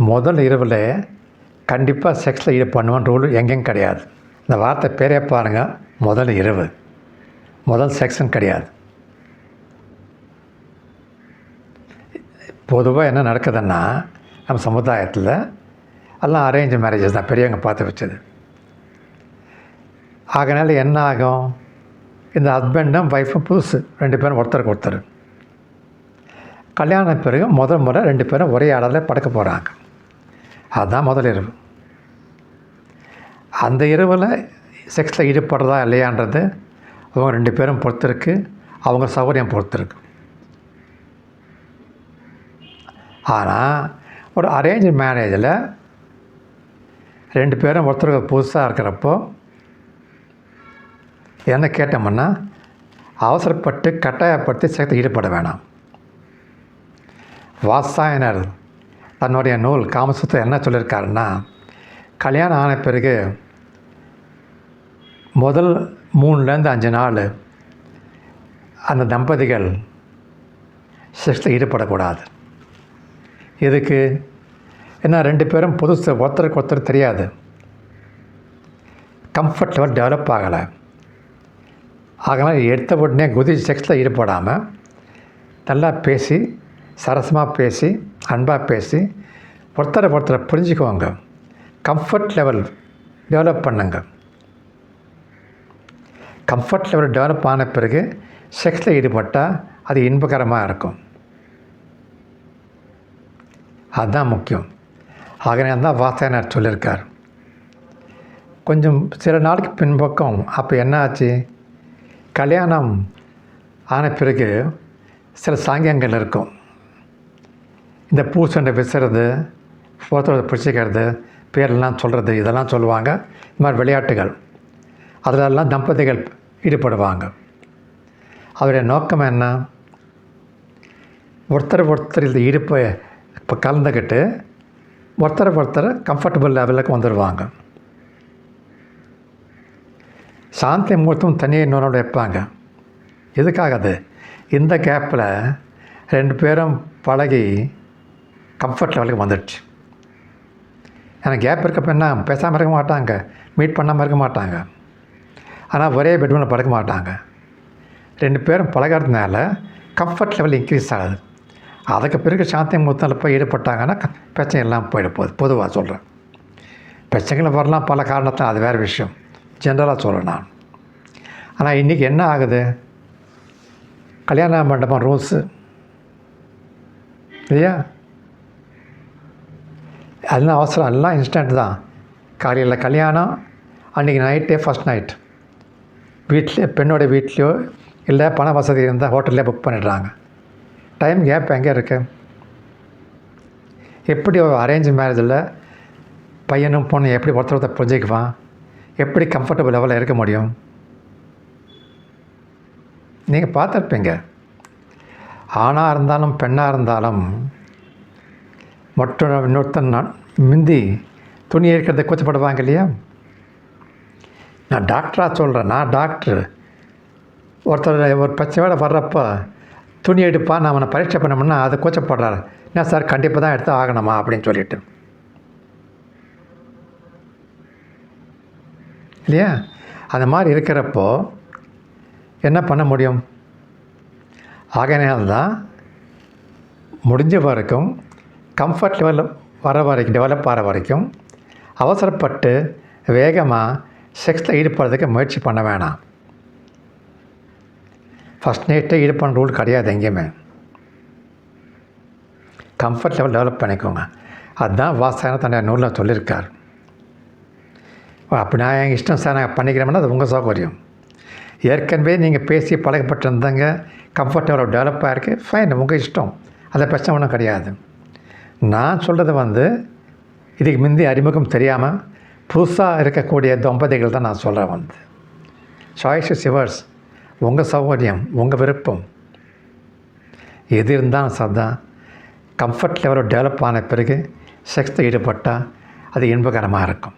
முதல் இரவில் கண்டிப்பாக செக்ஸில் ஈடுபடணும்னு ரூல் எங்கேயும் கிடையாது. இந்த வார்த்தை பேரே பாருங்கள், முதல் இரவு, முதல் செக்ஷன் கிடையாது. பொதுவாக என்ன நடக்குதுன்னா, நம்ம சமுதாயத்தில் எல்லாம் அரேஞ்ச் மேரேஜஸ் தான், பெரியவங்க பார்த்து வச்சது. ஆகனால என்ன ஆகும், இந்த ஹஸ்பண்டும் ஒய்ஃபும் புதுசு, 2 பேரும் ஒருத்தருக்கு ஒருத்தர். கல்யாணம் பிறகு முதல் முறை 2 பேரும் ஒரே இடத்துல படுக்க போகிறாங்க. அதுதான் முதல் இரவு. அந்த இரவில் செக்ஸில் ஈடுபடுறதா இல்லையான்றது அவங்க 2 பேரும் பொறுத்திருக்கு, அவங்க சௌகரியம் பொறுத்திருக்கு. ஆனால் ஒரு அரேஞ்ச் மேரேஜில் 2 பேரும் ஒருத்தருக்கு புதுசாக இருக்கிறப்போ என்ன கேட்டோம்னா, அவசரப்பட்டு கட்டாயப்படுத்தி செக்ஸில் ஈடுபட வேணாம். வாத்சாயனர் தன்னுடைய நூல் காமசூத்திரம் என்ன சொல்லியிருக்காருன்னா, கல்யாணம் ஆன பிறகு முதல் 3லேருந்து 5 நாள் அந்த தம்பதிகள் செக்ஸில் ஈடுபடக்கூடாது. இதுக்கு ஏன்னா 2 பேரும் புதுசு, ஒருத்தருக்கு ஒருத்தர் தெரியாது, கம்ஃபர்ட் லெவல் டெவலப் ஆகலை. அதனால் எடுத்த உடனே குதிச்சு செக்ஸில் ஈடுபடாமல் நல்லா பேசி, சரசமாக பேசி, அன்பாக பேசி, ஒருத்தரை புரிஞ்சுக்குவாங்க, கம்ஃபர்ட் லெவல் டெவலப் பண்ணுங்க. கம்ஃபர்ட் லெவல் டெவலப் ஆன பிறகு செக்ஸில் ஈடுபட்டால் அது இன்பகரமாக இருக்கும். அதுதான் முக்கியம். ஆகவே தான் வாத்சாயனர் சொல்லியிருக்கார். கொஞ்சம் சில நாளுக்கு பின்பக்கம் அப்போ என்ன ஆச்சு, கல்யாணம் ஆன பிறகு சில சாங்கியங்கள் இருக்கும். இந்த பூசண்டை விசுறது, ஒருத்தரை பிடிச்சிக்கிறது, பேரெல்லாம் சொல்கிறது, இதெல்லாம் சொல்லுவாங்க. இந்த மாதிரி விளையாட்டுகள், அதிலெல்லாம் தம்பதிகள் ஈடுபடுவாங்க. அவருடைய நோக்கம் என்ன, ஒருத்தர் இந்த இப்போ கலந்துக்கிட்டு ஒருத்தர் கம்ஃபர்டபுள் லெவலுக்கு வந்துடுவாங்க. சாந்தி முகூர்த்தம் தனியாக இன்னொரு வைப்பாங்க. எதுக்காக அது, இந்த கேப்பில் 2 பேரும் பழகி கம்ஃபர்ட் லெவலுக்கு வந்துடுச்சு. ஏன்னா கேப் இருக்கப்போ என்ன, பேசாமல் இருக்க மாட்டாங்க, மீட் பண்ணாமல் இருக்க மாட்டாங்க, ஆனால் ஒரே பெட்ரூமில் படுக்க மாட்டாங்க. 2 பேரும் பழகிறதுனால கம்ஃபர்ட் லெவல் இன்க்ரீஸ் ஆகுது. அதுக்கு பிறகு சாந்தி முகூர்த்தத்தில் போய் ஈடுபட்டாங்கன்னா பிரச்சனை எல்லாம் போயிட போகுது. பொதுவாக சொல்கிறேன், பிரச்சனைகள் வரலாம் பல காரணத்தில், அது வேறு விஷயம், ஜென்ரலாக சொல்கிறேன் நான். ஆனால் இன்றைக்கி என்ன ஆகுது, கல்யாண மண்டபம் ரூல்ஸு இல்லையா, அதெல்லாம் அவசரம், எல்லாம் இன்ஸ்டன்ட் தான். காலையில் கல்யாணம், அன்றைக்கி நைட்டே ஃபஸ்ட் நைட் வீட்டிலே, பெண்ணோடைய வீட்லேயோ இல்லை பண வசதி இருந்தால் ஹோட்டல்லே புக் பண்ணிடுறாங்க. டைம் கேப் எங்கே இருக்குது? எப்படி ஒரு அரேஞ்ச் மேரேஜில் பையனும் பொண்ணும் எப்படி ஒருத்தர் புரிஞ்சுக்குவான், எப்படி கம்ஃபர்டபுள் லெவலில் இருக்க முடியும்? நீங்கள் பார்த்துருப்பீங்க, ஆணாக இருந்தாலும் பெண்ணாக இருந்தாலும் இன்னொருத்தன் முந்தி துணி இருக்கிறத கூச்சப்படுவாங்க இல்லையா. நான் டாக்டராக சொல்கிறேன், நான் டாக்டரு. ஒருத்தர் ஒரு பிரச்சனையோடு வர்றப்போ துணி எடுப்பா, நான் அவனை பரீட்சை பண்ணோம்னா அதை கூச்சப்படுறாரு. என்ன சார், கண்டிப்பாக தான் எடுத்து ஆகணுமா அப்படின்னு சொல்லிட்டு இல்லையா. அந்த மாதிரி இருக்கிறப்போ என்ன பண்ண முடியும்? ஆகையினால்தான் முடிஞ்ச வரைக்கும் கம்ஃபர்ட் லெவல் வர வரைக்கும், டெவலப் ஆகிற வரைக்கும் அவசரப்பட்டு வேகமாக செக்ஸில் ஈடுபடுறதுக்கு முயற்சி பண்ண வேணாம். ஃபஸ்ட் நைட்டே ஈடுபடுற ரூல் கிடையாது எங்கேயுமே. கம்ஃபர்ட் லெவல் டெவலப் பண்ணிக்கோங்க. அதுதான் வாத்சாயனர் தன்னுடைய நூலில் சொல்லியிருக்கார். அப்படி நான் எங்கள் இஷ்டம் சார் நாங்கள் பண்ணிக்கிறோம்னா அது உங்கள் சௌகரியம். ஏற்கனவே நீங்கள் பேசி பழகப்பட்டிருந்தாங்க, கம்ஃபர்ட் லெவல் டெவலப் ஆகிருக்கு, ஃபைன், உங்கள் இஷ்டம், அதை பிரச்சனை ஒன்றும் கிடையாது. நான் சொல்கிறது இதுக்கு முந்தி அறிமுகம் தெரியாமல் புதுசாக இருக்கக்கூடிய தம்பதிகள் தான் நான் சொல்கிறேன். சாய்ஸ் இஸ் யுவர்ஸ், உங்கள் சௌகரியம், உங்கள் விருப்பம், எது இருந்தாலும் சரிதான். கம்ஃபர்ட் லெவலில் டெவலப் ஆன பிறகு செக்ஸில் ஈடுபட்டால் அது இன்பகரமாக இருக்கும்.